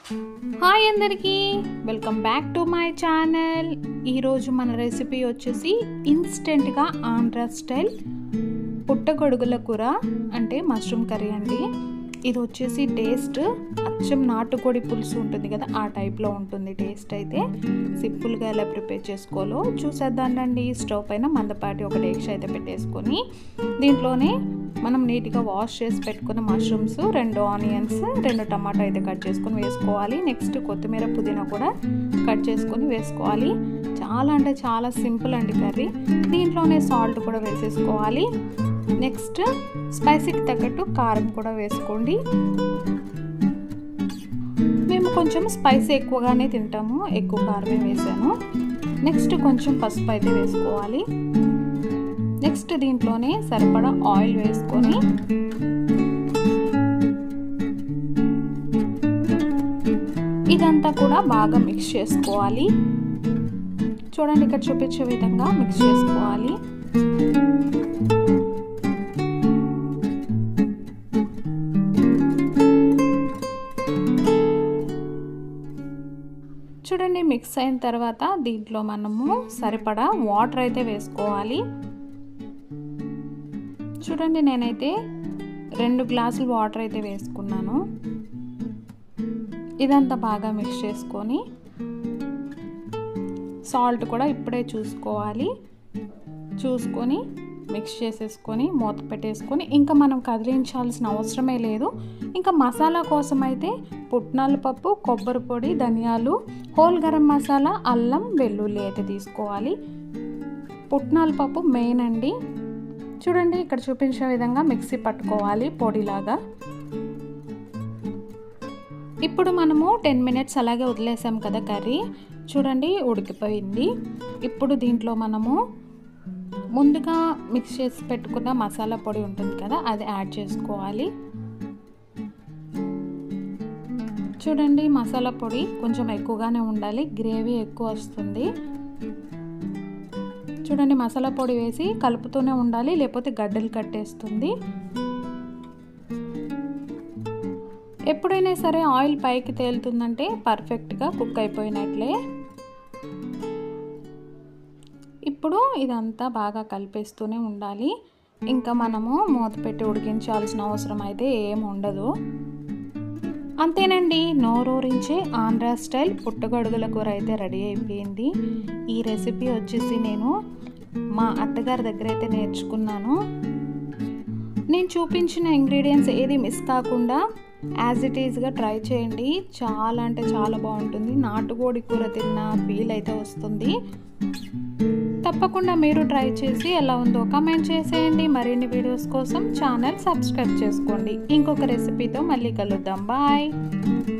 Hi అందరికీ, welcome back to my channel. ఈరోజు మన రెసిపీ వచ్చేసి ఇన్స్టెంట్గా ఆంధ్ర స్టైల్ పుట్టగొడుగుల కూర అంటే మష్రూమ్ కర్రీ అండి. ఇది వచ్చేసి టేస్ట్ అచ్చం నాటుకోడి పులుసు ఉంటుంది కదా, ఆ టైప్లో ఉంటుంది టేస్ట్. అయితే సింపుల్గా ఎలా ప్రిపేర్ చేసుకోవాలో చూసేద్దానండి. స్టవ్ పైన మందపాటి ఒక డేక్ష అయితే పెట్టేసుకొని దీంట్లోనే మనం నీట్గా వాష్ చేసి పెట్టుకున్న మష్రూమ్స్, 2 ఆనియన్స్, 2 టమాటా అయితే కట్ చేసుకొని వేసుకోవాలి. నెక్స్ట్ కొత్తిమీర, పుదీనా కూడా కట్ చేసుకొని వేసుకోవాలి. చాలా అంటే చాలా సింపుల్ అండి కర్రీ. దీంట్లోనే సాల్ట్ కూడా వేసేసుకోవాలి. నెక్స్ట్ స్పైసీకి తగ్గట్టు కారం కూడా వేసుకోండి. మేము కొంచెం స్పైసీ ఎక్కువగానే తింటాము, ఎక్కువ కారమే వేసాను. నెక్స్ట్ కొంచెం పసుపు అయితే వేసుకోవాలి. నెక్స్ట్ దీంట్లోనే సరిపడా ఆయిల్ వేసుకొని ఇదంతా కూడా బాగా మిక్స్ చేసుకోవాలి. చూడండి, ఇక్కడ చూపించే విధంగా మిక్స్ చేసుకోవాలి. చూడండి, మిక్స్ అయిన తర్వాత దీంట్లో మనము సరిపడా వాటర్ అయితే వేసుకోవాలి. చూడండి, నేనైతే 2 గ్లాసులు వాటర్ అయితే వేసుకున్నాను. ఇదంతా బాగా మిక్స్ చేసుకొని సాల్ట్ కూడా ఇప్పుడే చూసుకొని మిక్స్ చేసేసుకొని మూత పెట్టేసుకొని ఇంకా మనం కదిలించాల్సిన అవసరమే లేదు. ఇంకా మసాలా కోసం అయితే పుట్నాల పప్పు, కొబ్బరి పొడి, ధనియాలు, హోల్ గరం మసాలా, అల్లం, వెల్లుల్లి అయితే తీసుకోవాలి. పుట్నాల పప్పు మెయిన్ అండి. చూడండి, ఇక్కడ చూపించే విధంగా మిక్సీ పట్టుకోవాలి పొడిలాగా. ఇప్పుడు మనము 10 మినిట్స్ అలాగే వదిలేసాం కదా కర్రీ. చూడండి, ఉడికిపోయింది. ఇప్పుడు దీంట్లో మనము ముందుగా మిక్స్ చేసి పెట్టుకున్న మసాలా పొడి ఉంటుంది కదా, అది యాడ్ చేసుకోవాలి. చూడండి, మసాలా పొడి కొంచెం ఎక్కువగానే ఉండాలి, గ్రేవీ ఎక్కువ వస్తుంది. చూడండి, మసాలా పొడి వేసి కలుపుతూనే ఉండాలి, లేకపోతే గడ్డలు కట్టేస్తుంది. ఎప్పుడైనా సరే ఆయిల్ పైకి తేలుతుందంటే పర్ఫెక్ట్గా కుక్ అయిపోయినట్లే. ఇప్పుడు ఇదంతా బాగా కలిపేస్తూనే ఉండాలి. ఇంకా మనము మూత పెట్టి ఉడికించాల్సిన అవసరం అయితే ఏమి ఉండదు. అంతేనండి, నోరూరించే ఆంధ్ర స్టైల్ పుట్టగొడుగుల కూర అయితే రెడీ అయిపోయింది. ఈ రెసిపీ వచ్చేసి నేను మా అత్తగారి దగ్గర అయితే నేర్చుకున్నాను. నేను చూపించిన ఇంగ్రీడియంట్స్ ఏది మిస్ కాకుండా యాజ్ ఇట్ ఈజ్గా ట్రై చేయండి. చాలా అంటే చాలా బాగుంటుంది. నాటుకోడి కూర తిన్న ఫీల్ అయితే వస్తుంది. తప్పకుండా మీరు ట్రై చేసి ఎలా ఉందో కామెంట్ చేసేయండి. మరిన్ని వీడియోస్ కోసం ఛానల్ సబ్స్క్రైబ్ చేసుకోండి. ఇంకొక రెసిపీతో మళ్ళీ కలుద్దాం. బాయ్.